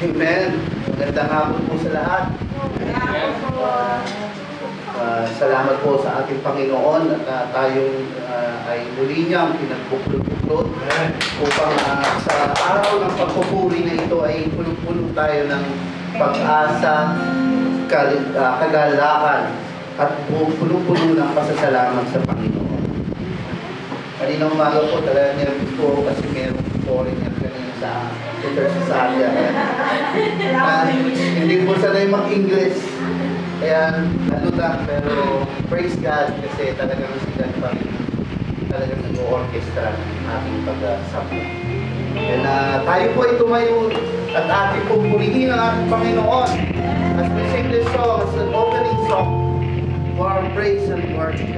Amen. Magandang hapon po sa lahat. Salamat po sa ating Panginoon at tayong ay muli niyang pinagbuklod-buklod upang sa araw ng pagpupuri na ito ay punong-puno tayo ng pag-asa, kagalakan at punong-puno ng pasasalamat sa Panginoon. Kanina umaga po talaga nervous po kasi meron foreigner kanina sa Salia. Hindi po sanay mag-English. Kaya ano lang, pero praise God kasi talagang si God pa rin talagang nag-o-orchestra ng ating pag-sapo. Kaya tayo po ay tumayo at ating pupurihin ang ating Panginoon as we sing this song as an opening song for our praise and worship.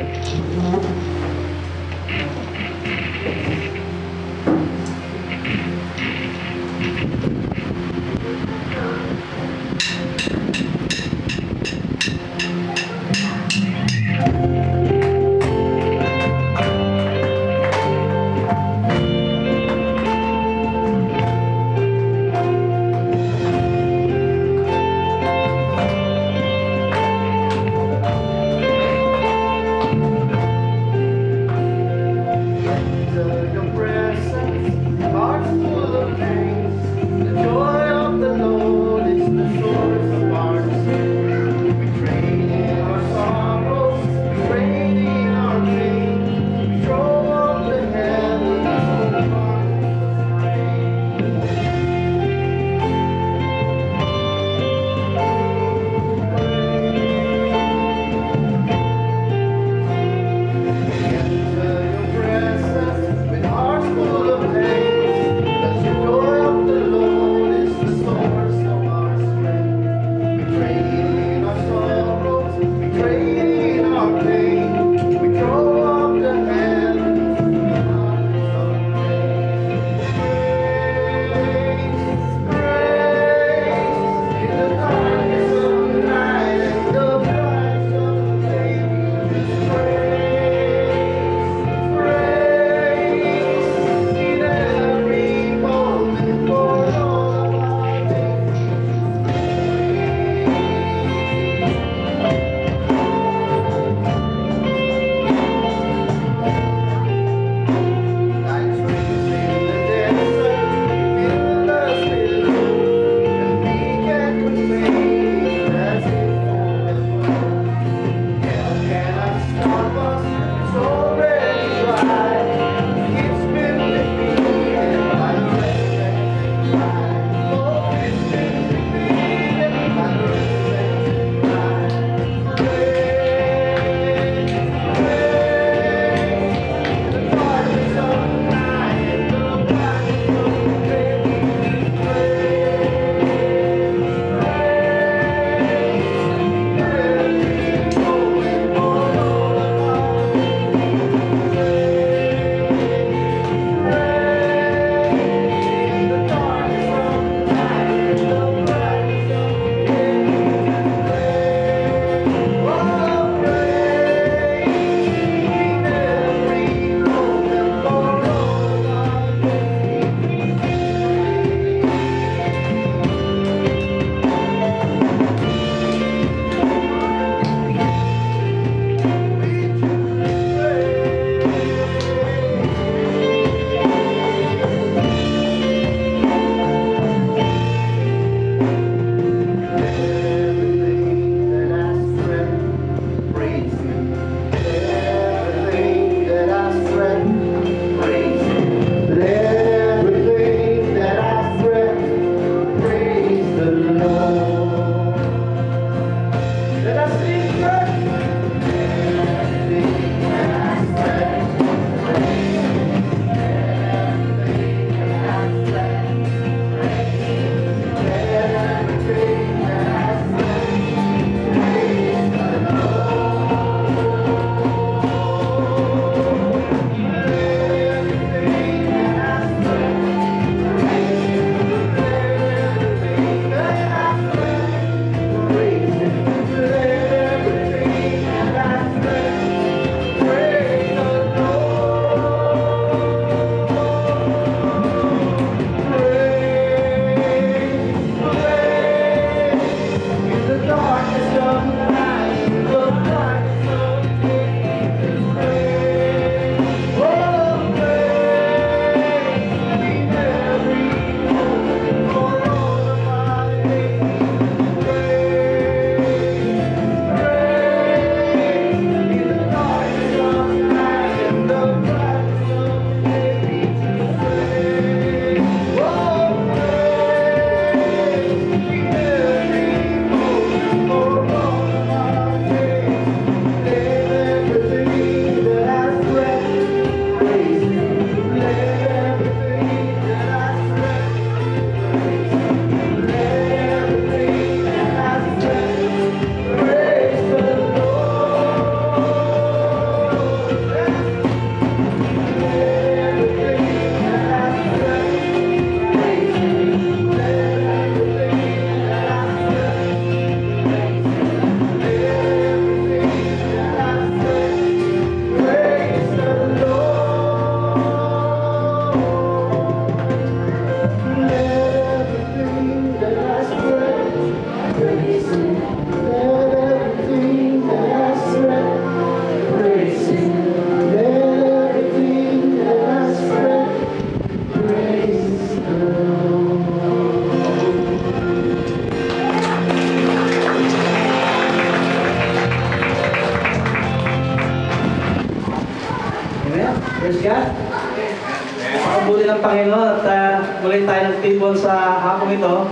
muli tayo nagtipon sa hapong ito.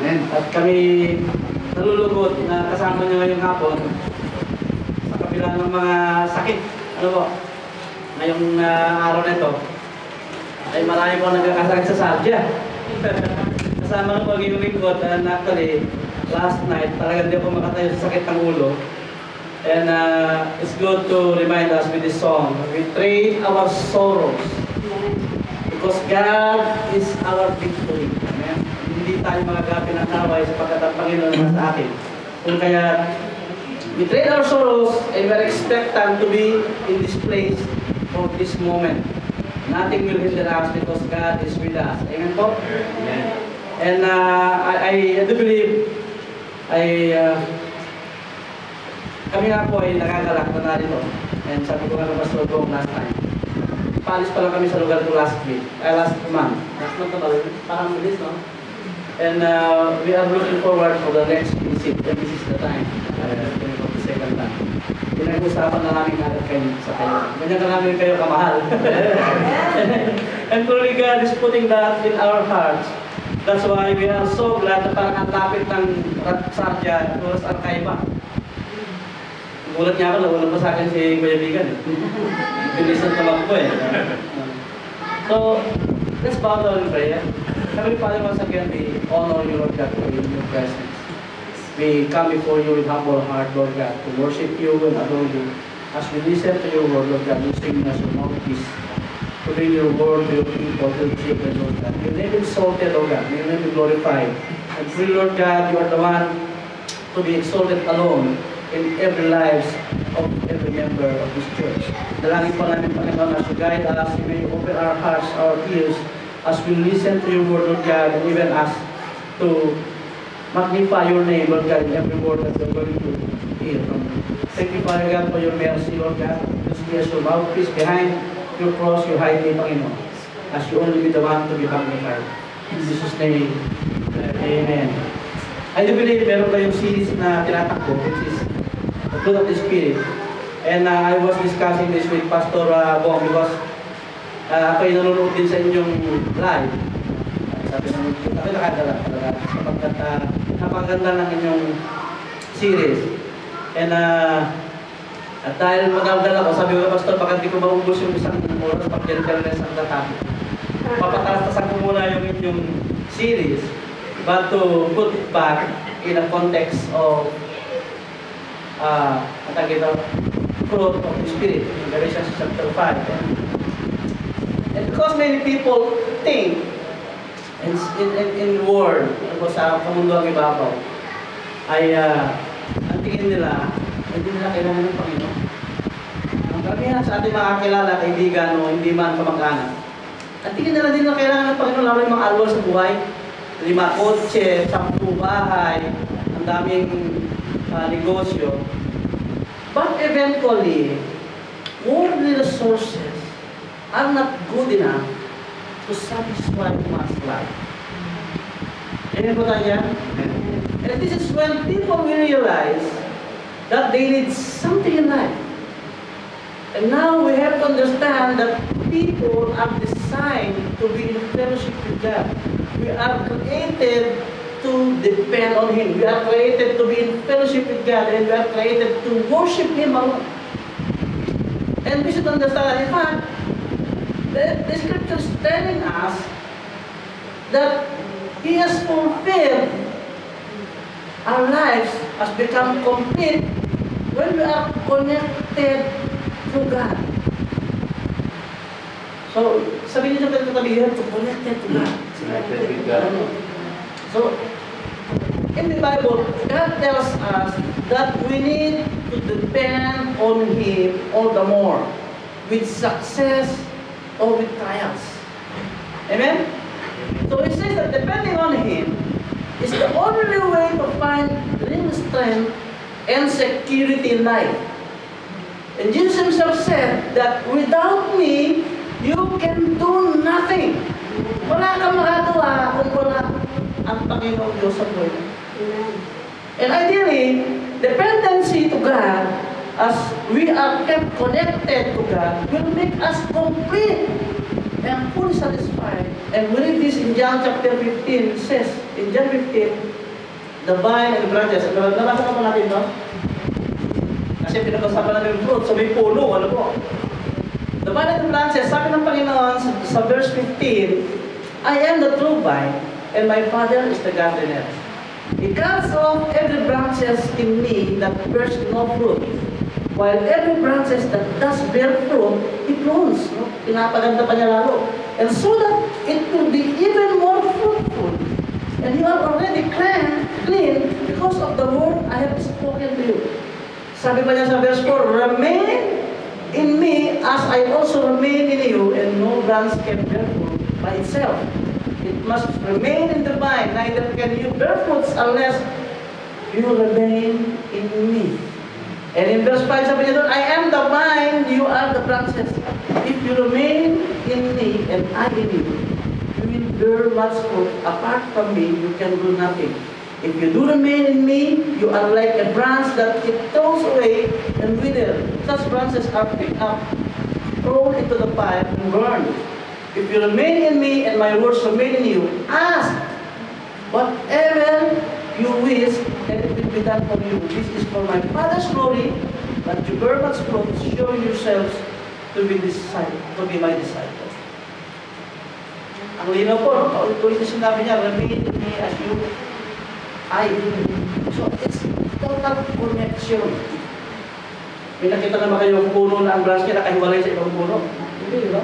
Amen. At kami nalulugod na kasama niyo ngayong hapon sa kabila ng mga sakit. Ano po? Ngayong araw na ito ay marami po nagkakasakit sa sadya. Kasama ng pagiging lingkod and actually last night talagang di ako makatayo sa sakit ng ulo. And it's good to remind us with this song. We trade our sorrows because God is our victory. Amen. Hindi tayo magagapi ng away sapagkat ang Panginoon na sa atin. Kung kaya we trade our sorrows and we are expectant to be in this place for this moment. Nothing will hinder us because God is with us. Amen po? Amen. And I do believe kami nga po ay nakakalak na narito. And sabi ko nga na Pastor Gong last time. Paalis pa lang kami sa lugar ko last month. Last month na ba? Parang bilis, no? And we are looking forward for the next visit. And this is the time. For the second time. Pinag-usapan na namin agad kayo sa kayo. Ganyan ka namin kayo kamahal. And truly God is putting that in our hearts. That's why we are so glad na parang ang lapit ng Sarja towards Arcaiba. Gulat niya ako, nagulat pa sa akin si Kuya Bigan. Bilis ng tumakbo eh. So, let's bow down in prayer. Heavenly Father, once again, we honor you, Lord God, for your presence. We come before you with humble heart, Lord God, to worship you and adore you. As we listen to your word, Lord God, you sing us your mouthpiece to bring your word to your people, to your children, Lord God. Your name is exalted, Lord God. Your name is glorified. And pray, Lord God, you are the one to be exalted alone in every lives of every member of this church. Dalangin po namin, Panginoon, as you guide us, you may open our hearts, our ears, as we listen to your word, Lord God, and even us to magnify your name, Lord God, in every word that we're going to hear from you. Thank you, Father God, for your mercy, Lord God. Just be as your mouthpiece behind your cross, you hide me, Panginoon, as you only be the one to be magnified. In Jesus' name, amen. I do believe meron kayong series na tinatakbo, which is the fruit of the Spirit. And I was discussing this with Pastor Bong because ako'y nanonood din sa inyong live. Sabi nakadala talaga sapagkat napaganda ng inyong series. And at dahil magandal ako, sabi ko, Pastor, baka di ko maubos yung isang oras pag-deliver na isang topic. Papatalastasan ko muna yung inyong series, but to put it back in a context of fruit of the Spirit, in Galatians chapter 5. And because many people think in the world, sa kamunduang ibabaw, ay ang tingin nila, hindi nila kailangan ng Panginoon. Ang karamihan sa ating mga kakilala, kaibigan o hindi man kamag-anak, ang tingin nila din na kailangan ng Panginoon, lalo yung mga alwal sa buhay, 5 kotse, 10 bahay, ang daming negosyo. But eventually, worldly resources are not good enough to satisfy one's life. Amen po tayo yan? And this is when people will realize that they need something in life. And now we have to understand that people are designed to be in fellowship with God. We are created to depend on Him. We are created to be in fellowship with God, and we are created to worship Him alone. And we should understand, in fact, the Scripture is telling us that He has fulfilled our lives, has become complete when we are connected to God. So, sabihin niyo sa katabihan, to connected to God. Connected with God. So, in the Bible, God tells us that we need to depend on Him all the more with success or with trials. Amen? So it says that depending on Him is the only way to find real strength and security in life. And Jesus Himself said that without me, you can do nothing. Wala kang makagawa kung wala ang Panginoong Diyos sa buhay. And ideally, dependency to God, as we are kept connected to God, will make us complete. and fully satisfied. And we read this in John chapter 15. It says, in John 15, the vine and the branches. Nabasa na po natin ito? Kasi pinag-usapan natin yung fruit. So may puno, ano po? The vine and the branches, sabi ng Panginoon sa verse 15, I am the true vine, and my Father is the gardener. He cuts off every branches in me that bears no fruit, while every branches that does bear fruit, He prunes. No? Pinapaganda pa niya lalo. And so that it will be even more fruitful. And you are already clean because of the word I have spoken to you. Sabi pa niya sa verse 4, remain in me as I also remain in you, and no branch can bear fruit by itself. It must remain in the vine, neither can you bear fruits unless you remain in me. And in verse 5, sabi niya doon, I am the vine, you are the branches. If you remain in me and I in you, you will bear much fruit. Apart from me, you can do nothing. If you do remain in me, you are like a branch that it throws away and wither. Such branches are picked up, thrown into the fire, and burned. If you remain in me and my words remain in you, ask whatever you wish, and it will be done for you. This is for my Father's glory, that you bear much fruit, showing yourselves to be my disciples. Ang linaw po, paulit-ulit na sinabi niya, remain in me as you, I in you. So it's total connection. May nakita naman kayo yung puno na ang branch niya nakahiwalay sa ibang puno. Hindi, di ba?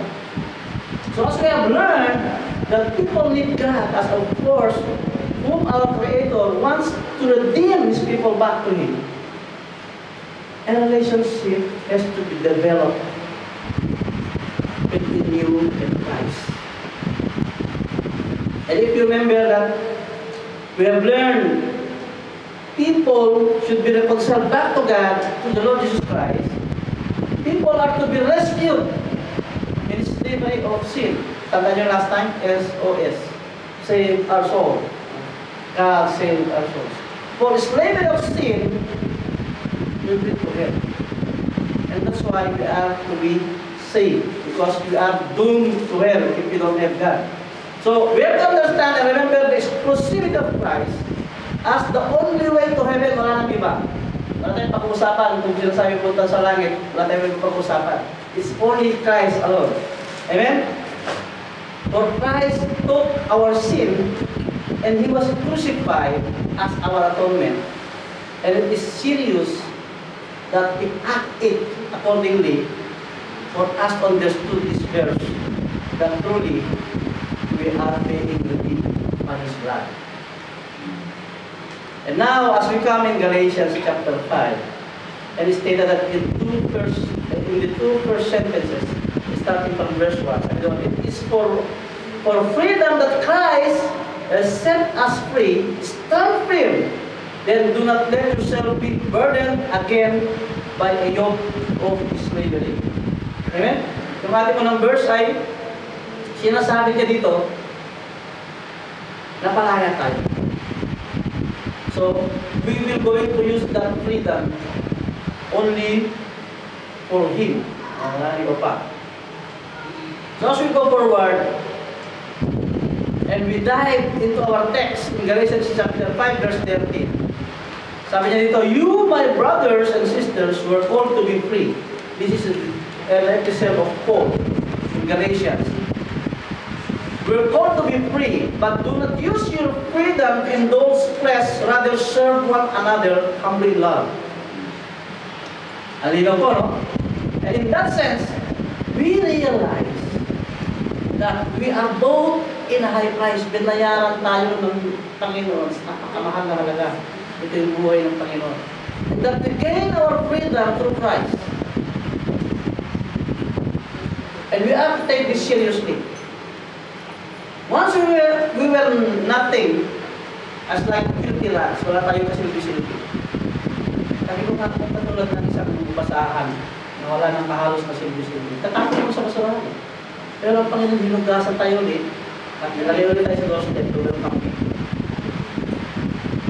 So as we have learned that people need God as a force whom our Creator wants to redeem His people back to Him. And a relationship has to be developed between you and Christ. And if you remember that we have learned people should be reconciled back to God, to the Lord Jesus Christ. People are to be rescued in slavery of sin. Tanda nyo last time? SOS. Save our soul. God save our souls. For slavery of sin, we will to hell. And that's why we are to be saved. Because we are doomed to hell if we don't have God. So we have to understand and remember the exclusivity of Christ as the only way to heaven. Wala nang iba. Wala tayong pag-uusapan kung sinasabi punta sa langit. Wala tayong pag-uusapan. It's only Christ alone. Amen? For Christ took our sin and He was crucified as our atonement. And it is serious that He acted accordingly for us to understood this verse that truly we are being redeemed by His blood. And now, as we come in Galatians chapter 5, and it's stated that in the two first sentences, starting from verse 1, it is for freedom that Christ has set us free. Stand firm. Then do not let yourself be burdened again by a yoke of slavery. Amen? Yung ating unang verse ay sinasabi niya dito, napalaya tayo. So, we will going to use that freedom only for Him. Wala iba pa. So, as we go forward, and we dive into our text in Galatians chapter 5, verse 13. Sabi niya dito, you, my brothers and sisters, were called to be free. This is an episode of Paul in Galatians. We're called to be free, but do not use your freedom in those flesh, rather serve one another humbly in love. Alinaw po, no? And in that sense, we realize that we are both in a high price. Binayaran tayo ng Panginoon sa napakamahal na halaga. Ito yung buhay ng Panginoon. And that we gain our freedom through Christ. And we have to take this seriously. Once we were nothing, as like filthy rats, wala tayong kasilbi-silbi. Sabi ko nga, kung katulad ng isang basahan na wala nang kahalos na silbi-silbi, tatapos mo sa basurahan. Pero ang Panginoon, hinugasan tayo ulit, at nilagay ulit tayo sa doorstep, tulad ng Panginoon.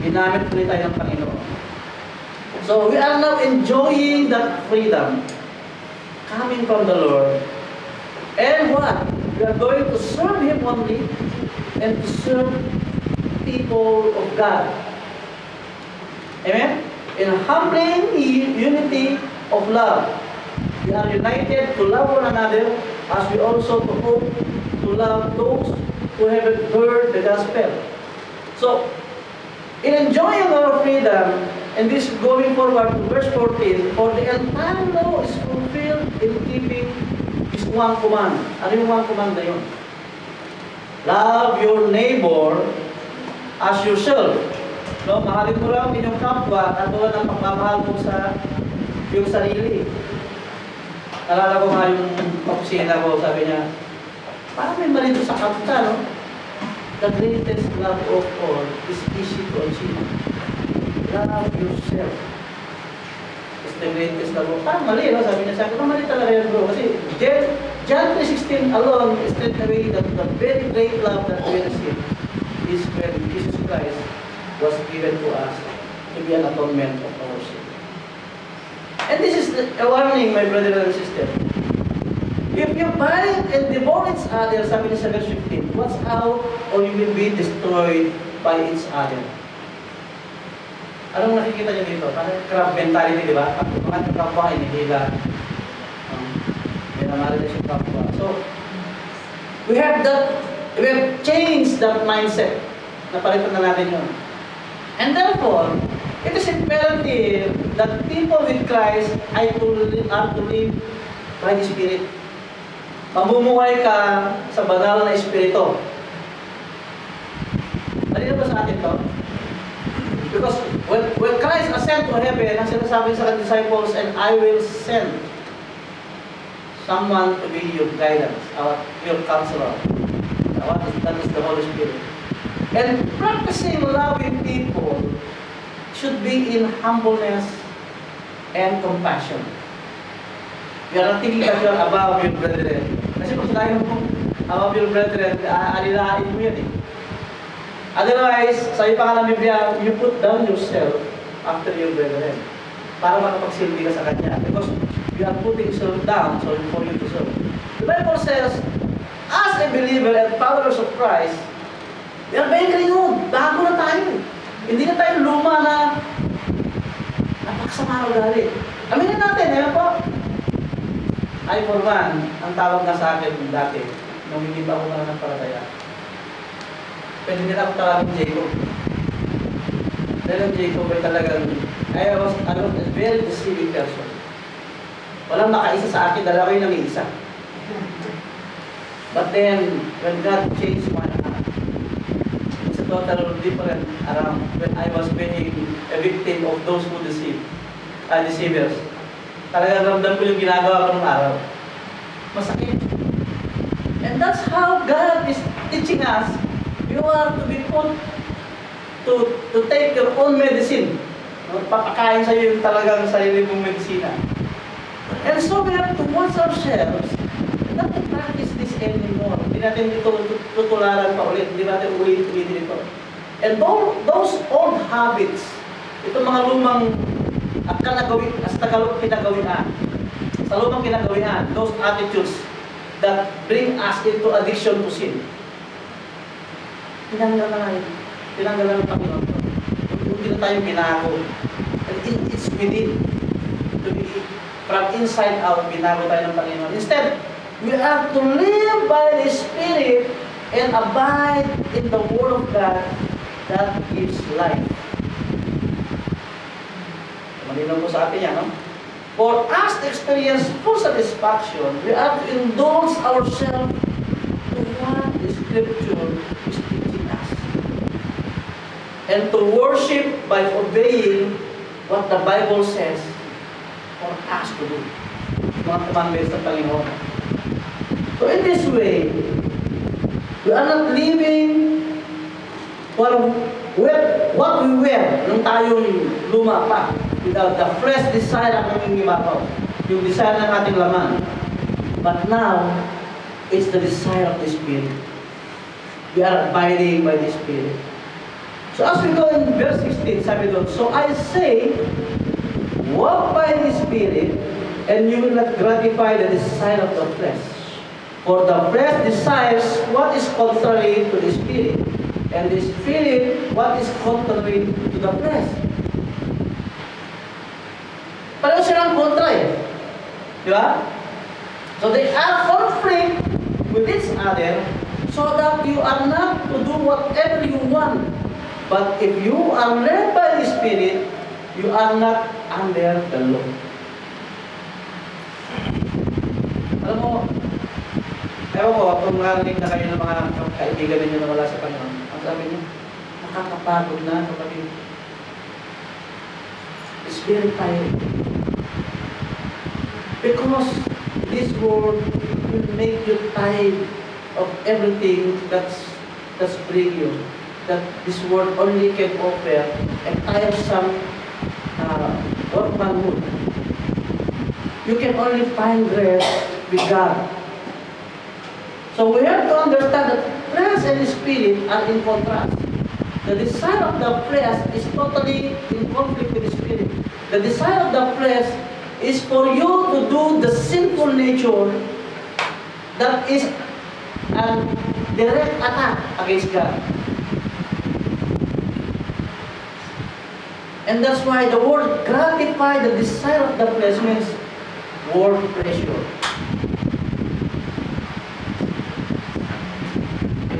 Ginamit ulit tayo ng Panginoon. So, we are now enjoying that freedom coming from the Lord. And what? We are going to serve Him only and to serve people of God. Amen? In humbling unity of love. We are united to love one another as we also to hope to love those who haven't heard the gospel. So, in enjoying our freedom, and this going forward to verse 14, for the entire law is fulfilled in keeping this one command. Ano yung one command na yun? Love your neighbor as yourself. No, mahalin mo lang inyong kapwa at tulad ng pagmamahal mo sa yung sarili. Nalala ko nga yung opisina ko, sabi niya, parang may mali doon sa kanta, no? The greatest love of all is easy to achieve. Love yourself is the greatest love of all. Parang mali, no? Sabi niya sa akin, mali talaga yan, bro. Kasi John 3:16 alone is straight away that the very great love that we receive is when Jesus Christ was given to us to be an atonement of our sin. And this is a warning, my brother and sister. If you bind and devour each other, sabi niya sa verse 15, watch out or you will be destroyed by each other. Anong nakikita niyo dito? Parang crab mentality, di ba? Pag mga kapwa, inihila. Minamahal na siya kapwa. So, we have changed that mindset. Napalitan na natin yun. And therefore, it is imperative that people with Christ are to live by the Spirit. Mamumuhay ka sa banal na Espiritu. Malino ba sa atin to? Because when Christ ascended to heaven, ang sinasabi sa disciples, and I will send someone to be your guidance, your counselor. That is the Holy Spirit. And practicing loving people should be in humbleness and compassion. You are not thinking that you are above your brethren. Kasi kung sinabi mo above your brethren, alilain mo yan eh. Otherwise, sabi pa nga ng Biblia, you put down yourself after your brethren para makapagsilbi ka sa Kanya. Because you are putting yourself down so for you to serve. The Bible says, as a believer and followers of Christ, we are very renewed. Bago na tayo. Hindi na tayo luma na napaksama na ugali. Aminin natin, ayan po. I for one, ang tawag na sa akin dati, nung hindi pa ako mananampalataya. Pwede nila ako tawagin Jacob. Dahil ang Jacob ay talagang, I was a very deceiving person. Walang makaisa sa akin, dalawa yung nag-iisa. But then, when God changed my heart, it's a total different around when I was being a victim of those who deceivers. Talagang ramdam ko yung ginagawa ko ng araw. Masakit. And that's how God is teaching us. You are to be put to take your own medicine. Papakain sa iyo yung talagang sarili mong medisina. And so we have to watch ourselves not to practice this anymore. Hindi natin ito tutularan pa ulit. Hindi natin ulit-ulitin ito. And those old habits, itong mga lumang kinagawian, sa lumang kinagawian, those attitudes that bring us into addiction to sin. Tinanggal ng Panginoon. Hindi na tayo binago. And it's within. From inside out, binago tayo ng Panginoon. Instead, we have to live by the Spirit and abide in the Word of God that gives life. Malinaw po sa atin yan, no? For us to experience full satisfaction, we have to indulge ourselves to what the Scripture is teaching us. And to worship by obeying what the Bible says for us to do. Mga commandments ng Panginoon. So in this way, we are not living what we were nung tayong luma pa. Without the fresh desire ang aming imapaw. Yung desire ng ating laman. But now, it's the desire of the Spirit. We are abiding by the Spirit. So as we go in verse 16, sabi doon, so I say, walk by the Spirit, and you will not gratify the desire of the flesh. For the flesh desires what is contrary to the spirit, and the spirit what is contrary to the flesh. Pareho silang kontra eh. Di ba? So they are conflict with each other so that you are not to do whatever you want. But if you are led by the Spirit, you are not under the law. Alam mo, ewan ko, kung narinig na kayo ng mga kaibigan ninyo na wala sa Panginoon, ang sabi niyo, nakakapagod na kapatid. It's very tiring. Because this world will make you tired of everything that's bring you. That this world only can offer a tiresome workmanhood. You can only find rest with God. So we have to understand that flesh and spirit are in contrast. The desire of the flesh is totally in conflict with the spirit. The desire of the flesh is for you to do the sinful nature that is a direct attack against God. And that's why the word gratify the desire of the flesh means word pressure.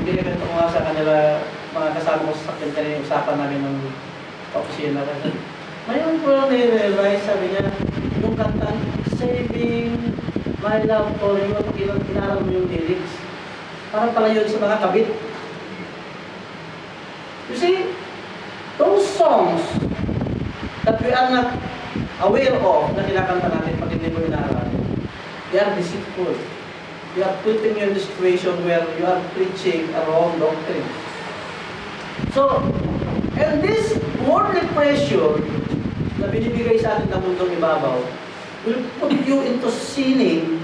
Pinagkita ko nga sa kanila, mga kasama ko sa kanila yung usapan namin ng opisina. Mayroon ko lang nire-realize, sabi niya, yung kantang Saving My Love for You, pag inaral mo yung lyrics, parang pala yun sa mga kabit. You see, those songs that we are not aware of na kinakanta natin pag hindi mo inaaral, they are deceitful. They are putting you in the situation where you are preaching a wrong doctrine. So, and this worldly pressure na binibigay sa atin ng mundong ibabaw will put you into sinning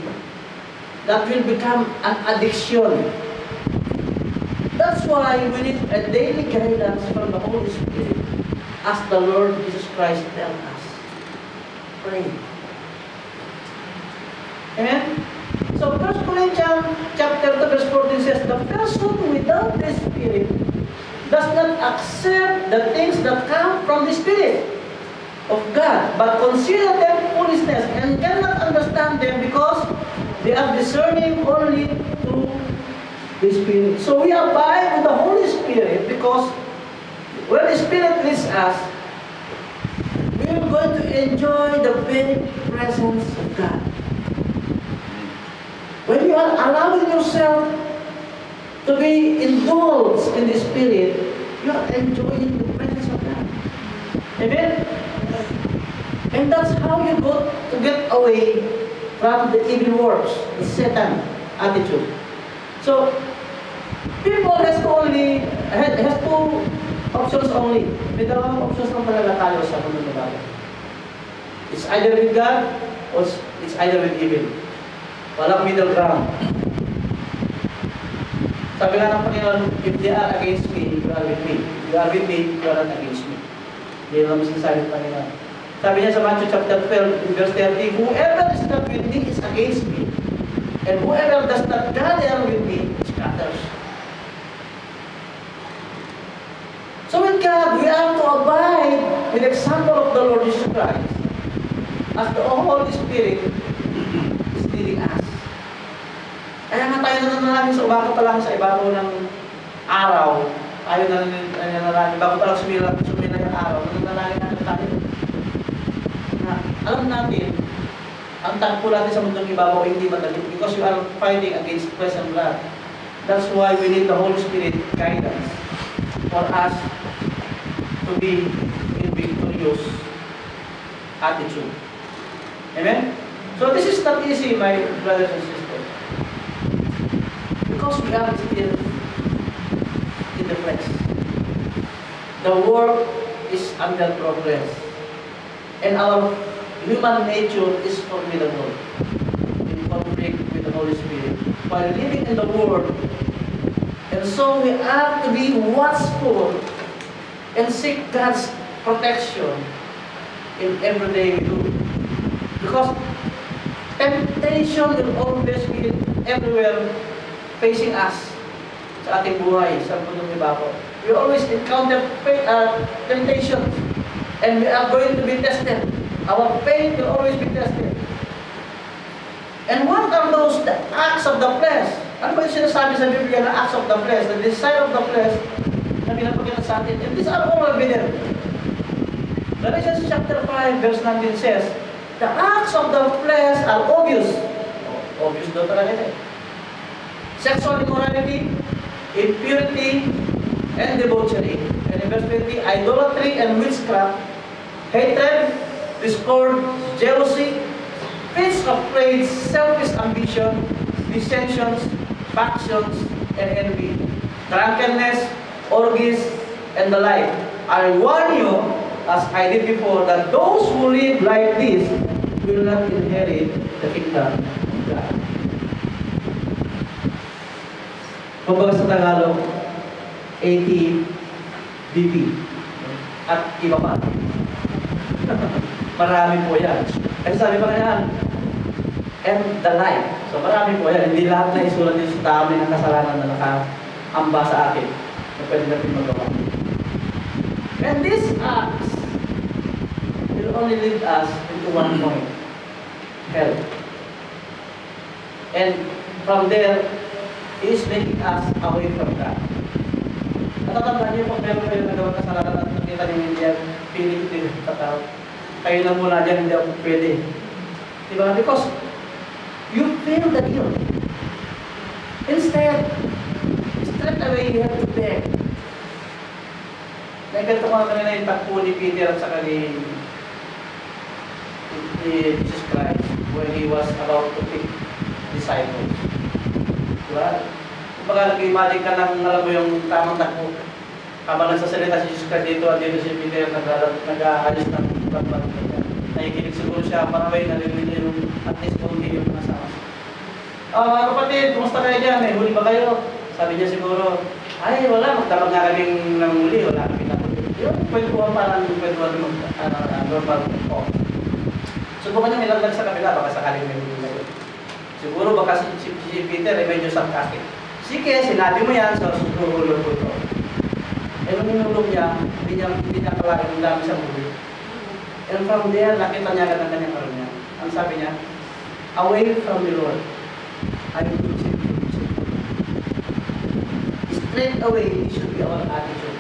that will become an addiction. That's why we need a daily guidance from the Holy Spirit, as the Lord Jesus Christ tells us. Pray. Amen? So 1 Corinthians chapter 2 verse 14 says, the person without the Spirit does not accept the things that come from the Spirit of God, but consider them foolishness and cannot understand them because they are discerning only through the Spirit. So we abide with the Holy Spirit because when the Spirit leads us, we are going to enjoy the very presence of God. When you are allowing yourself to be indulged in the Spirit, you are enjoying the presence of God. Amen? And that's how you go to get away from the evil works, the Satan attitude. So, people has two options only. May dalawang options lang talaga tayo sa mundo ng bagay. It's either with God or it's either with evil. Walang middle ground. Sabi nga ng Panginoon, if they are against me, you are with me. If you are with me, you are not against me. Hindi naman sinasabi ng Panginoon. Sabi niya sa Matthew chapter 12, verse 30, whoever is not with me is against me. And whoever does not gather with me scatters. So with God, we are to abide with the example of the Lord Jesus Christ as the Holy Spirit is leading us. Kaya nga tayo nananalangin sa umaga pa lang sa ibabaw ng araw. Tayo nananalangin, bago pa lang sumila yung araw, nananalangin natin tayo. Na, alam natin, ang tagpo natin sa mundong ibabaw ay hindi madali because you are fighting against flesh and blood. That's why we need the Holy Spirit guidance for us to be in victorious attitude. Amen? So this is not easy, my brothers and sisters. Because we are still in the flesh. The world is under progress. And our human nature is formidable in conflict with the Holy Spirit. While living in the world, and so we have to be watchful and seek God's protection in everyday we do. Because temptation will always be everywhere facing us sa ating buhay, sa mundong ibabaw. We always encounter temptations, and we are going to be tested. Our faith will always be tested. And what are those the acts of the flesh? Ano ba yung sinasabi sa Biblia na acts of the flesh? The desire of the flesh na pinapakita sa atin. And these are all evident. Galatians chapter 5 verse 19 says, the acts of the flesh are obvious. Obvious daw talaga ito. Sexual immorality, impurity, and debauchery. And in verse 20, idolatry and witchcraft, hatred, discord, jealousy, fits of rage, selfish ambition, dissensions, factions, and envy, drunkenness, orgies, and the like. I warn you, as I did before, that those who live like this will not inherit the kingdom of God. Kumbaga sa Tagalog, ATBP at iba pa. Marami po yan. Kasi sabi pa kanya, and the like. So marami po yan. Hindi lahat na isulat din sa dami ng kasalanan na nakaamba sa akin na pwede natin magawa. And these acts will only lead us into one point, hell. And from there, He is making us away from God. Natatandaan niyo kung meron kayo nagawang kasalanan at nakita niyo hindi yan, piling ko din tataw. Kayo na muna dyan, hindi ako pwede. Diba? Because you feel the guilt. Instead, straight away you have to beg. Nagkanto ko nga kanina yung takbo ni Peter at saka ni Jesus Christ when he was about to pick disciples. Diba? Kumbaga nag-imagine ka ng alam mo yung tamang takbo. Habang nagsasalita si Jesus Christ dito at dito si Peter nag-aalis ng pagpapag. Nakikinig siguro siya para may narinig niya yung at least konti yung nasama. Kapatid, kumusta kayo dyan? May huli ba kayo? Sabi niya siguro, ay wala, magdamag nga kaming namuli, wala kami namuli. Yun, kwentuhan parang kwentuhan normal po. Subukan niya nilalaglag sa kabila, baka sakaling may huli kayo. Siguro baka si Peter ay medyo sarcastic. Sige, sinabi mo yan, so susuhulog ko ito. Eh, nung inulog niya, hindi niya kalahin ang dami sa huli. And from there, nakita niya agad ang kanyang karoon niya. Ang sabi niya, away from the Lord, I will do sinful. Straight away, it should be our attitude.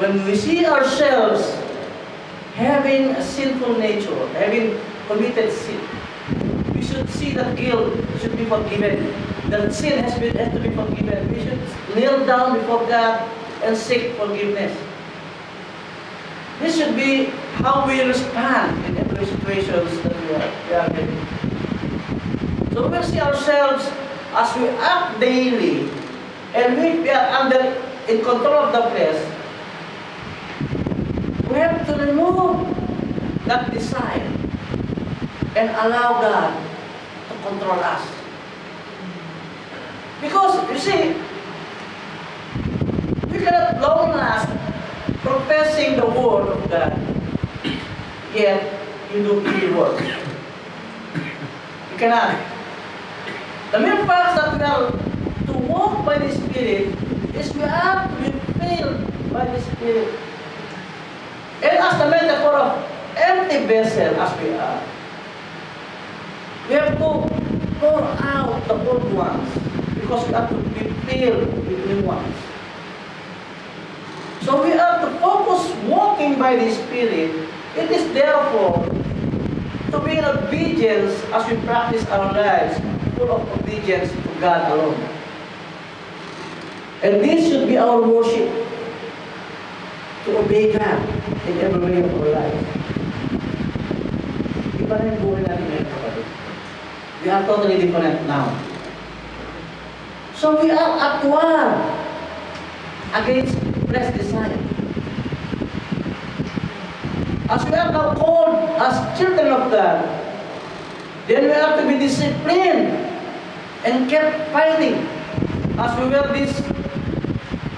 When we see ourselves having a sinful nature, having committed sin, we should see that guilt should be forgiven. That sin has to be forgiven. We should kneel down before God and seek forgiveness. This should be how we respond in every situation that we are in. So we see ourselves as we act daily, and we are in control of the flesh. We have to remove that desire and allow God to control us. Because, you see, we cannot long last professing the word of God, yet you do evil work. You cannot. The mere fact that we are to walk by the Spirit is we have to be filled by the Spirit. And as the metaphor of empty vessel as we are, we have to pour out the old ones because we have to be filled with new ones. So we have to focus walking by the Spirit. It is therefore to be in obedience as we practice our lives, full of obedience to God alone. And this should be our worship, to obey God in every way of our life. Iba na yung buhay natin ngayon, kapatid. We are totally different now. So we are at war against flesh desire. As we are now called as children of God, then we have to be disciplined and kept fighting as we wear this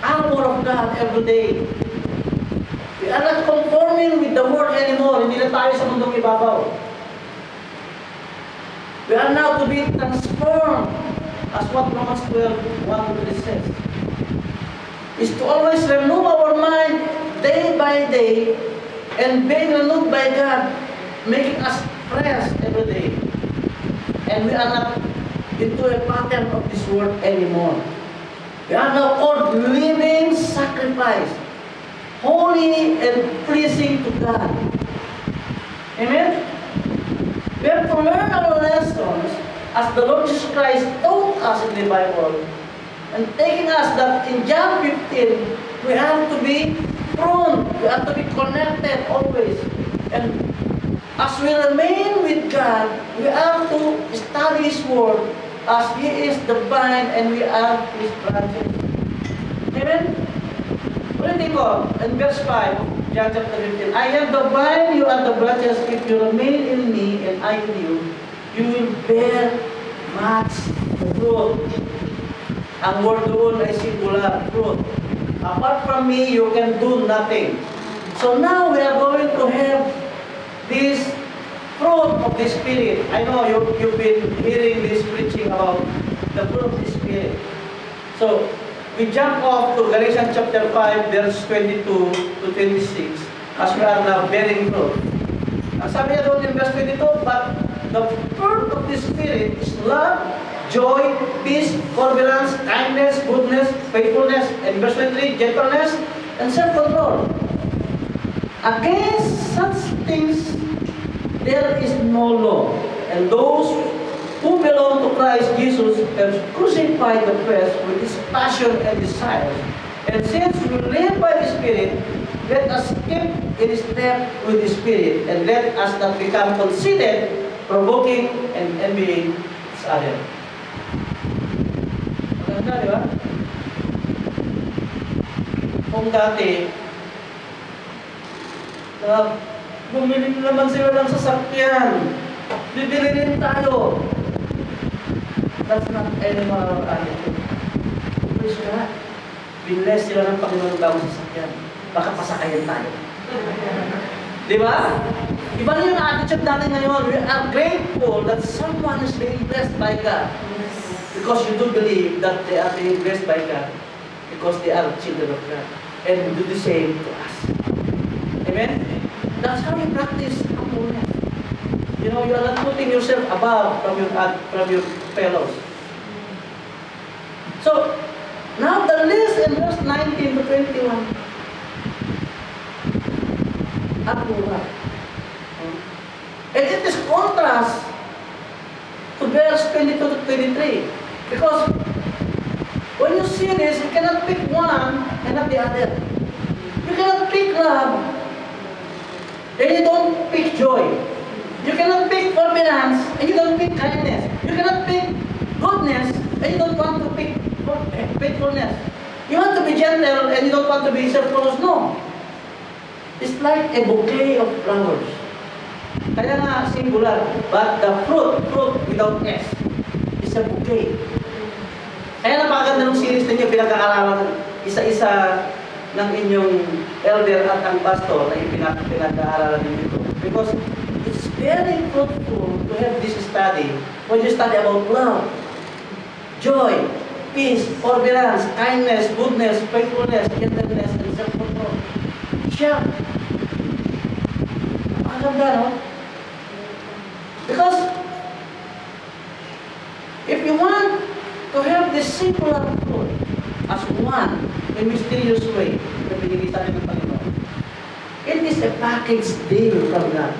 armor of God every day. We are not conforming with the world anymore. Hindi na tayo sa mundong ibabaw. We are now to be transformed as what Romans 12, 1 to 3 says, is to always renew our mind day by day and being renewed by God, making us fresh every day. And we are not into a pattern of this world anymore. We are now called living sacrifice, holy and pleasing to God. Amen? We have to learn our lessons as the Lord Jesus Christ taught us in the Bible, and taking us that in John 15, we have to be prone, we have to be connected always. And as we remain with God, we have to study His Word as He is the vine and we are His branches. Amen? Ulitin ko, in verse 5, John chapter 15, I am the vine, you are the branches. If you remain in me and I in you, you will bear much fruit. Ang word doon ay singular, fruit. Apart from me, you can do nothing. So now we are going to have this fruit of the Spirit. I know you've been hearing this preaching about the fruit of the Spirit. So we jump off to Galatians chapter 5, verse 22 to 26, as we are now bearing fruit. Ang sabi niya doon in verse 22, but the fruit of the Spirit is love, joy, peace, forbearance, kindness, goodness, faithfulness, and verse 23, gentleness, and self-control. Against such things there is no law. And those who belong to Christ Jesus have crucified the flesh with its passion and desires. And since we live by the Spirit, let us keep in step with the Spirit, and let us not become conceited, provoking, and envying each other. Maganda, di ba? Kung dati, bumili naman sila ng sasakyan, bibili rin tayo. That's not anymore our attitude. Praise God. Binless sila ng Panginoon bago sasakyan. Baka pasakayan tayo. Di ba? Iba na yung attitude natin ngayon. We are grateful that someone is being blessed by God. Because you do believe that they are being blessed by God. Because they are children of God. And we do the same to us. Amen? That's how you practice humbleness. You know, you are not putting yourself above from your fellows. So, now the list in verse 19 to 21. Akurat. And it is contrast to verse 22 to 23. Because when you see this, you cannot pick one and not the other. You cannot pick love and you don't pick joy. You cannot pick forbearance and you don't pick kindness. You cannot pick goodness and you don't want to pick faithfulness. You want to be gentle and you don't want to be self-conscious. No. It's like a bouquet of flowers. Kaya nga singular, but the fruit without S, is a bouquet. Kaya napakaganda ng series ninyo, pinag-aaralan isa-isa ng inyong elder at ang pastor na pinag-aaralan ninyo. Because it's very fruitful to have this study when you study about love, joy, peace, forbearance, kindness, goodness, faithfulness, gentleness, and self-control. Siya. Napakaganda, no? Because if you want to have this singular fruit as one in mysterious way na binigay sa atin ng Panginoon, it is a package deal from God.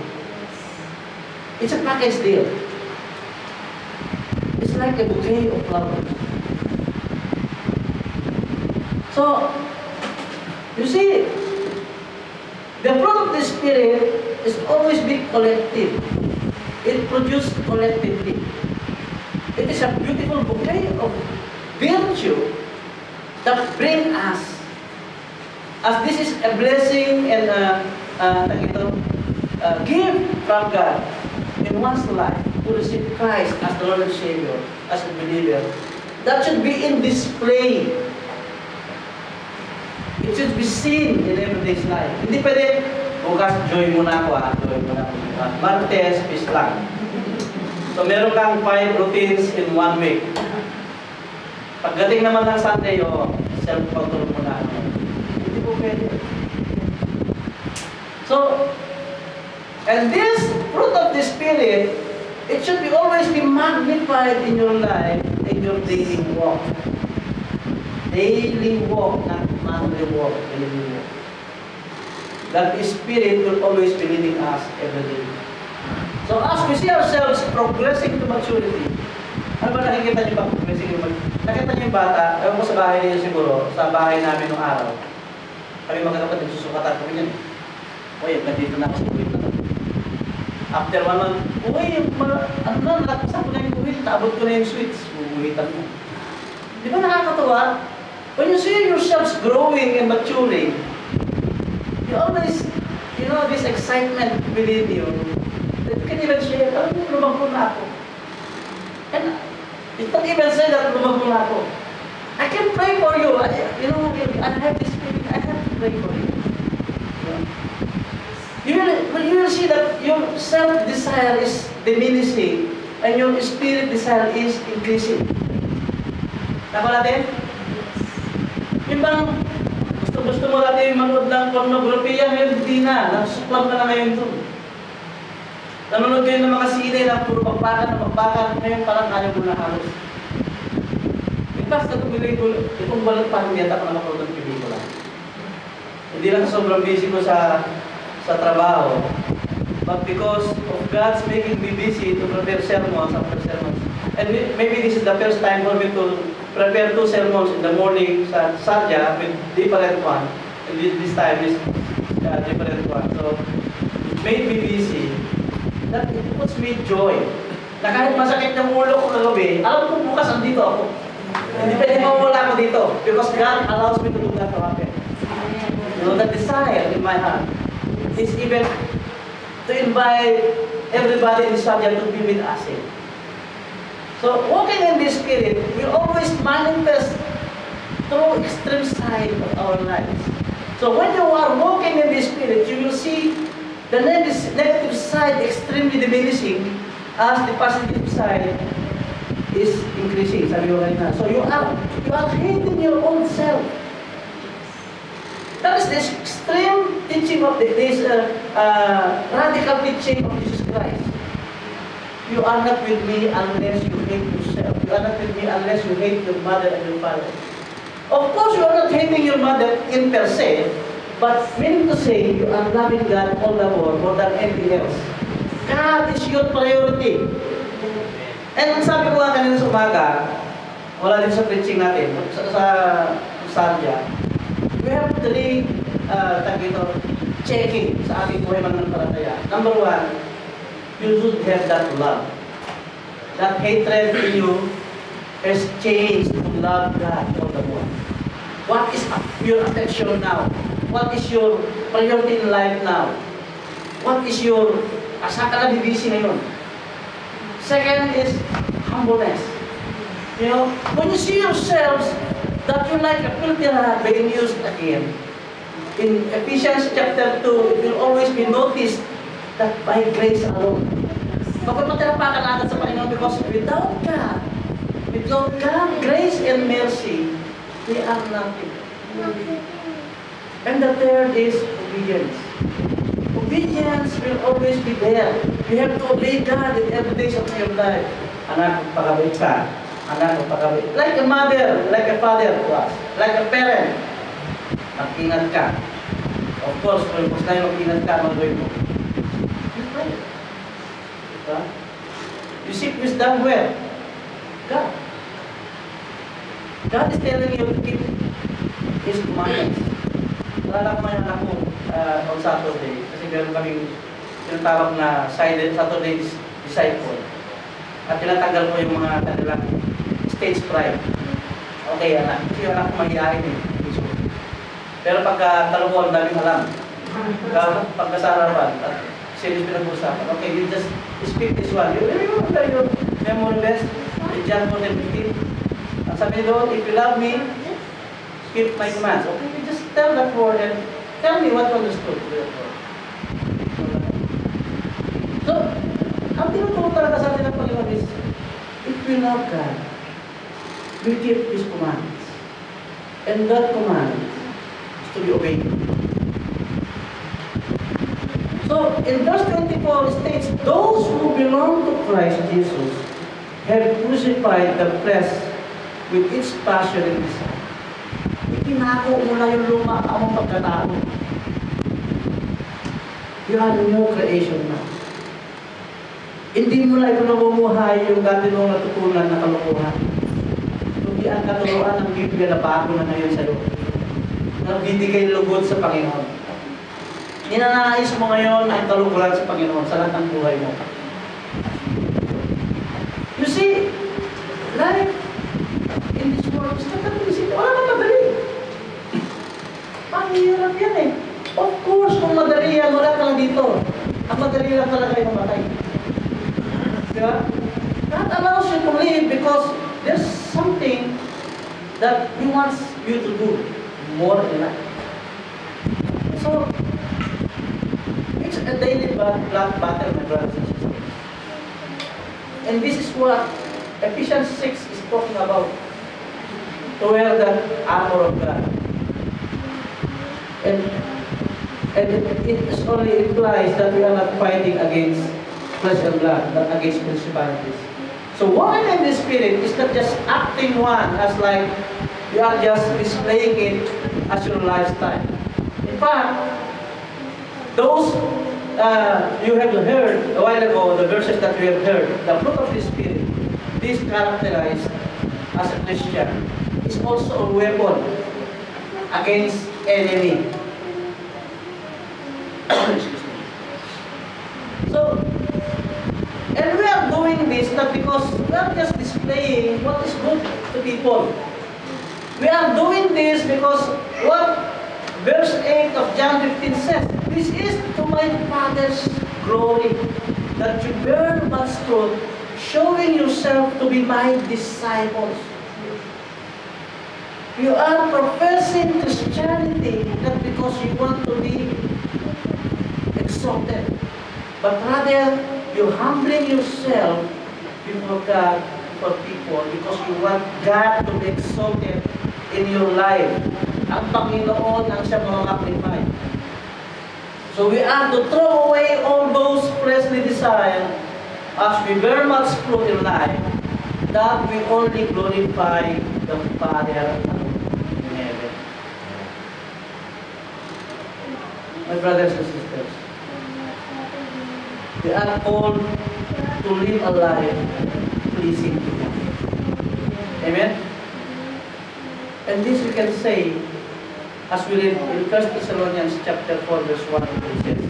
It's a package deal. It's like a bouquet of flowers. So, you see, the fruit of the Spirit is always be collective. It produces collectively. It is a beautiful bouquet of virtue that bring us, as this is a blessing and a gift from God in one's life to receive Christ as the Lord and Savior, as a believer. That should be in display. It should be seen in everyday's life. Hindi pwede, bukas, joy muna ako joy muna ako. Martes, peace lang. So meron kang 5 routines in 1 week. Pagdating naman ng Sunday, self-control muna. Hindi po pwede. So, and this fruit of the Spirit, it should be always be magnified in your life, in your daily walk. Daily walk, not monthly walk, daily walk. That the Spirit will always be leading us every day. So as we see ourselves progressing to maturity, ano ba nakikita niyo ba progressing to maturity? Nakita niyo yung bata, ewan ko sa bahay niyo siguro, sa bahay namin nung araw. Kami mga kapatid, susukatan kami yan. Uy, nandito na ako sa kuwit na. After 1 month, uy, ano na, nakapasa ko na yung kuwit, taabot ko na yung sweets, bubuhitan mo. Di ba nakakatawa? When you see yourselves growing and maturing, you always, this excitement within you, that you can even share, lumabog na ako. And you don't even say that lumabog na ako. I can pray for you. I have this feeling, I have to pray for you. You will see that your self-desire is diminishing and your spirit desire is increasing. Tama natin? Yung bang gusto mo natin manood ng pornography, ngayon hindi na. Nasuklap na ngayon ito. Nanonood kayo ng mga sine na puro magpakan, ngayon parang ayaw mo na halos. In fact, itong balat pa hindi yata ko nakapanood ng pelikula. Hindi lang sobrang busy ko sa trabaho. But because of God's making me busy to prepare sermons after sermons. And maybe this is the first time for me to prepare 2 sermons in the morning sa Sarja with different one. And this time is different one. So, it made me busy. That it puts me joy. Na kahit masakit yung ulo ko kagabi, alam ko bukas andito ako. Hindi pwede mawala ako dito. Because God allows me to do that to happen. That desire in my heart is even to invite everybody in Sarja to be with us. So, walking in this Spirit will always manifest through extreme side of our lives. So, when you are walking in this Spirit, you will see the negative side extremely diminishing as the positive side is increasing. Sabi ko right now. So, you are hating your own self. That is the extreme teaching of this radical teaching of Jesus Christ. You are not with me unless you hate yourself. You are not with me unless you hate your mother and your father. Of course, you are not hating your mother in per se, but meaning to say, you are loving God all the more than anything else. God is your priority. And sabi ko nga kanina sa umaga, wala din sa preaching natin, sa Sarja, we have 3 checking sa ating buhay mananampalataya. Number 1, you should have that love. That hatred in you has changed to love God all the more. What is your affection now? What is your priority in life now? What is your asa ka na busy ngayon? Second is humbleness. When you see yourselves that you're like a filthy rag being used again, in Ephesians chapter 2, it will always be noticed that by grace alone. Magpapatirapakan natin sa Panginoon because without God, grace and mercy, we are nothing. And the third is obedience. Obedience will always be there. You have to obey God in every day of your life. Anak, magpakabait ka. Anak, magpakabait. Like a mother, like a father to us. Like a parent. Mag-ingat ka. Of course, kung gusto tayo mag-ingat ka, mag-gawin mo. You seek wisdom where? God. God is telling you to keep His commandments. Nalala ko man anak ko on Saturday, kasi meron kaming tinatawag na Saturday disciple. At tinatanggal ko yung mga kanilang stage fright. Okay, anak. Kasi yung anak ko mahihain eh. Pero pagka talubuan, daming alam. Pagka sa harapan, at serious pinag-usapan. Okay, you just speak this one. You remember your memory best? In John 14:15. At sabi doon, if you love me, keep my commands. Okay, you just tell that word and tell me what you understood. So, ang tinuturo talaga sa atin ng Panginoon is, if we love God, we keep His commands. And that command is to be obeyed. So, in verse 24 it states, those who belong to Christ Jesus have crucified the flesh with its passion and desire. Itinako mo na yung luma ang pagkatao. You are a new creation now. Hindi mo na ito namumuhay yung dati mong natutunan na kalokohan. Kundi ang katuruan ng Biblia na bago na ngayon sa'yo. Nagbibigay lugod sa Panginoon. Ninanais mo ngayon ang kalukulan sa Panginoon sa lahat ng buhay mo. You see, life in this world is not that easy. Wala nang madali. Mahirap yan eh. Of course, kung madali yan, wala ka lang dito. Ang madali lang talaga yung matay. Diba? That allows you to live because there's something that He wants you to do more in life. So, it's a daily blood battle, my brothers and sisters. And this is what Ephesians 6 is talking about. To wear the armor of God. And it only implies that we are not fighting against flesh and blood, but against principalities. So walking in the Spirit is not just acting one as like you are just displaying it as your lifestyle. In fact, those you have heard a while ago, the verses that we have heard, the fruit of the Spirit, this characterized as a Christian, is also a weapon against enemy. So, and we are doing this not because we are just displaying what is good to people. We are doing this because what verse 8 of John 15 says, this is to my Father's glory, that you bear much fruit, showing yourself to be my disciples. You are professing Christianity not because you want to be exalted, but rather you're humbling yourself before God, for people, because you want God to be exalted in your life. Ang Panginoon ang siyang mamagnify. So we are to throw away all those fleshly desires as we bear much fruit in life, that we only glorify the Father in heaven. My brothers and sisters, we are called to live a life pleasing to God. Amen? And this we can say as we read in 1 Thessalonians chapter 4 verse 1 it says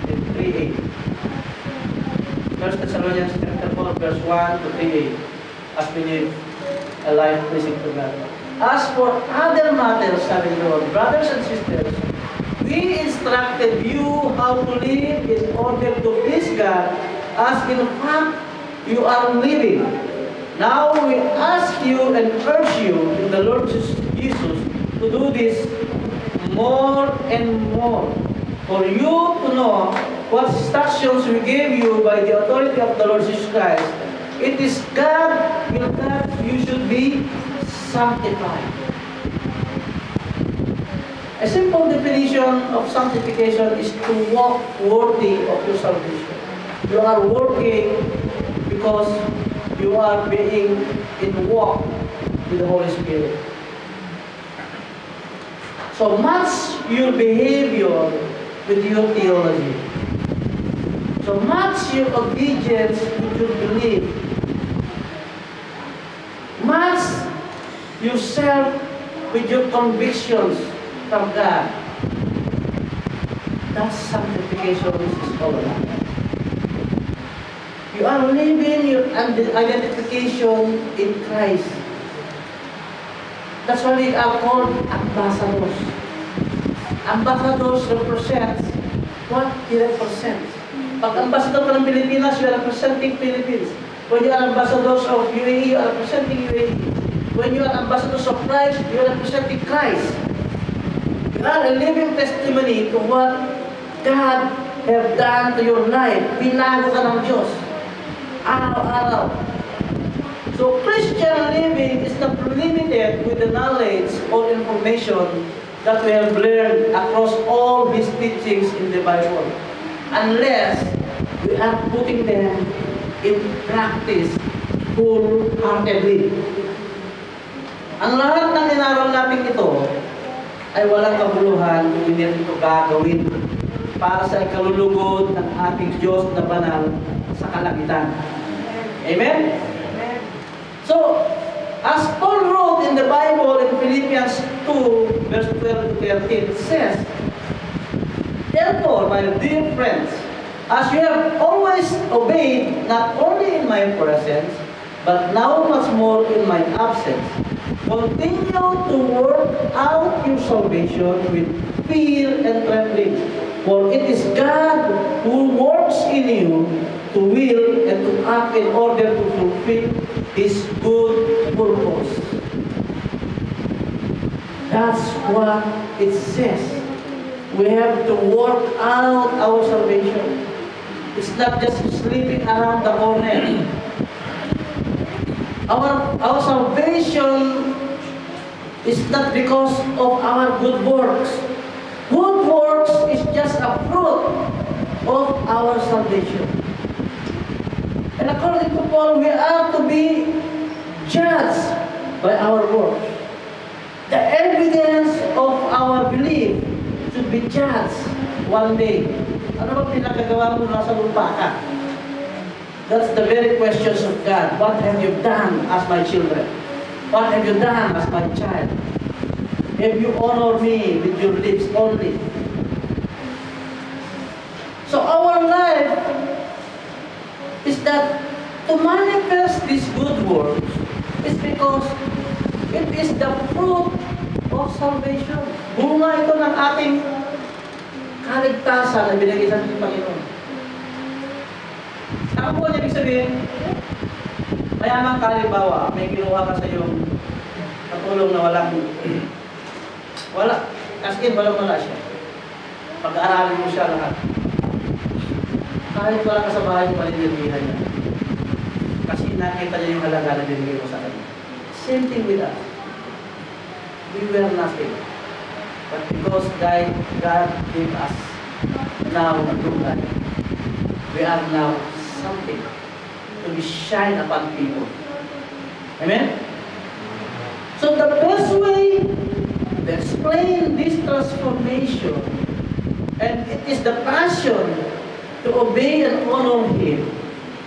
in 3a. 1 Thessalonians chapter 4 verse 1 to 3a, as we live a life pleasing to God. As for other matters, sabi ni Lord, brothers and sisters, we instructed you how to live in order to please God, as in fact you are living. Now we ask you and urge you in the Lord Jesus to do this more and more, for you to know what instructions we gave you by the authority of the Lord Jesus Christ. It is God will that you should be sanctified. A simple definition of sanctification is to walk worthy of your salvation. You are working because you are being in walk with the Holy Spirit. So match your behavior with your theology. So match your obedience with your belief. Match yourself with your convictions from God. That's sanctification is all about. You are living your identification in Christ. That's why we are called ambassadors. Ambassadors represents what he represents. Pag ambassador ka ng Pilipinas, you are representing Philippines. When you are ambassadors of UAE, you are representing UAE. When you are ambassadors of Christ, you are representing Christ. You are a living testimony to what God have done to your life. Pinago ka ng Diyos. Araw-araw. So Christian living is not limited with the knowledge or information that we have learned across all His teachings in the Bible, unless we are putting them in practice wholeheartedly. Ang lahat ng inaral natin ito ay walang kabuluhan kung hindi natin ito gagawin para sa ikalulugod ng ating Diyos na banal sa kalangitan. Amen? So, as Paul wrote in the Bible in Philippians 2, verse 12 to 13, it says, "Therefore, my dear friends, as you have always obeyed, not only in my presence, but now much more in my absence, continue to work out your salvation with fear and trembling. For it is God who works in you to will and to act in order to fulfill His good purpose." That's what it says. We have to work out our salvation. It's not just sleeping around the corner. Our salvation is not because of our good works. Good works is just a fruit of our salvation. And according to Paul, we are to be judged by our works. The evidence of our belief should be judged one day. Ano ba pinagagawa mo nasa lupa ka? That's the very questions of God. What have you done as my children? What have you done as my child? Have you honored me with your lips only? So our life is that to manifest these good works is because it is the fruit of salvation. Bunga ito ng ating kaligtasan na binigay sa ating Panginoon. Saan po niya ibig sabihin? Mayaman ka, halimbawa, may kinuha ka sa iyong katulong na wala. As in, wala siya. Pag-aaralin mo siya lahat. Kahit wala ka sa bahay, panindihan niya. Kasi nakita niya yung halaga na binigay mo sa kanya. Same thing with us. We were nothing. But because God gave us now a good life, we are now something to be shine upon people. Amen? So the best way to explain this transformation, and it is the passion to obey and honor Him.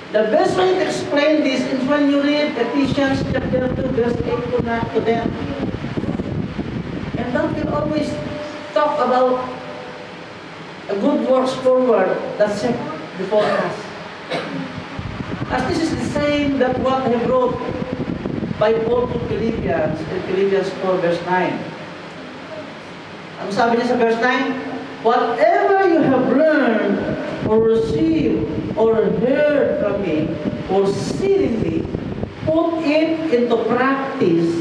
The best way to explain this is when you read Ephesians chapter 2, verse 8 to 10. And that will always talk about a good works forward that's set before us. As this is the same that what I wrote by Paul to Philippians in Philippians 4, verse 9. Ano sabi niya sa verse 9? Whatever you have learned or received or heard from me or seen in me, put it into practice,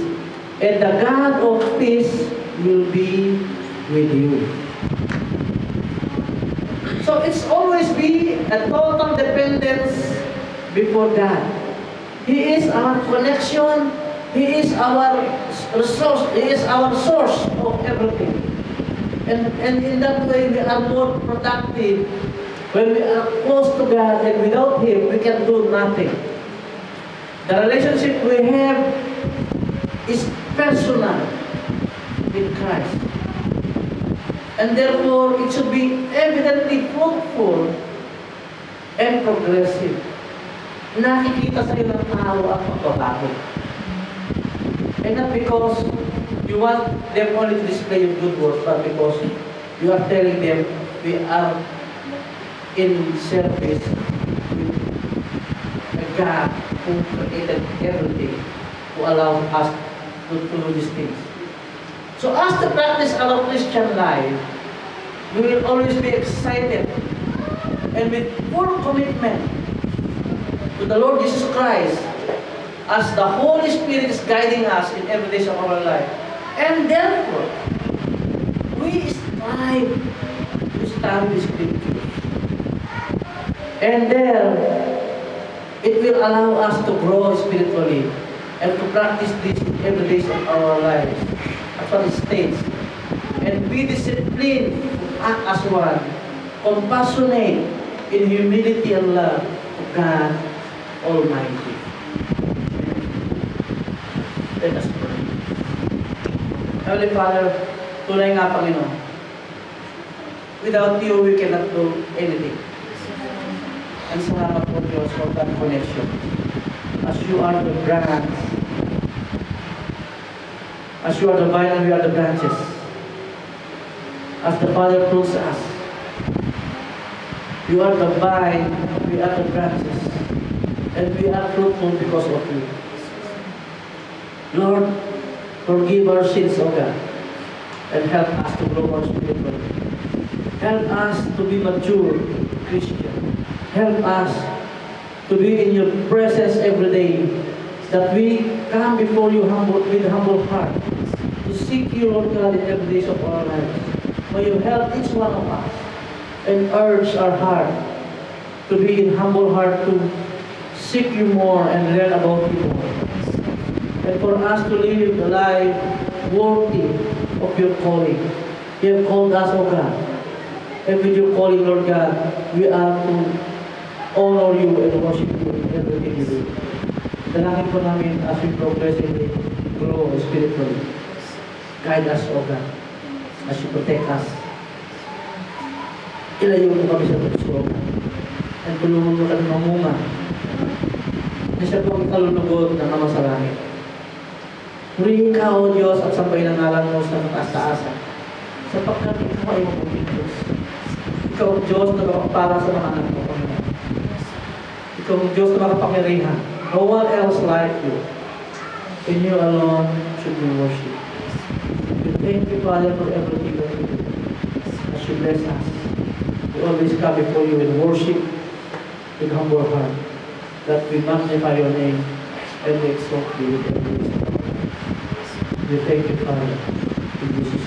and the God of peace will be with you. So it's always be a total dependence before God. He is our connection. He is our resource. He is our source of everything. And in that way, we are more productive when we are close to God, and without Him, we can do nothing. The relationship we have is personal with Christ. And therefore, it should be evidently fruitful and progressive. Nakikita sa iyo ng tao ang pagbabago. And not because you want them only to display your good works, but because you are telling them we are in service with a God who created everything, who allows us to do these things. So as to practice our Christian life, we will always be excited and with full commitment to the Lord Jesus Christ as the Holy Spirit is guiding us in every day of our life. And therefore, we strive to study the Scriptures. And there, It will allow us to grow spiritually and to practice this every day of our lives. That's what it states. And be disciplined to act as one, compassionate in humility and love to God Almighty. Let us pray. Heavenly Father, tunay nga Panginoon, without you, we cannot do anything. And salamat po Diyos for that connection. As you are the branch, as you are the vine and we are the branches, as the Father prunes us, you are the vine, we are the branches, and we are fruitful because of you. Lord, forgive our sins, O God, and help us to grow more spiritually. Help us to be mature Christian. Help us to be in your presence every day, that we come before you with humble heart, to seek you, Lord God, in every day of our lives. May you help each one of us and urge our heart to be in humble heart, to seek you more and learn about you more. And for us to live a life worthy of your calling. You have called us, O God. And with your calling, Lord God, we are to honor you and worship you in everything we do. Dalangin po namin as we progressively grow spiritually. Guide us, O God, as you protect us. Ilayo mo kami sa tukso, O God. And tulungan mo kami mamunga na siya po ang kalulugod ng Ama sa langit. Purihin ka, O Diyos, at sampayin ang ngalan mo sa mataas-taasan. Sapagkat ikaw ay mabuting Diyos. Ikaw ang Diyos na makapara sa mga anak mo, Panginoon. Ikaw ang Diyos na makapangyarihan. No one else like you. In you alone should we worship. We thank you, Father, for everything that you do. As you bless us, we always come before you in worship, with humble heart, that we magnify your name and we exalt you with every We thank you, Father, in Jesus'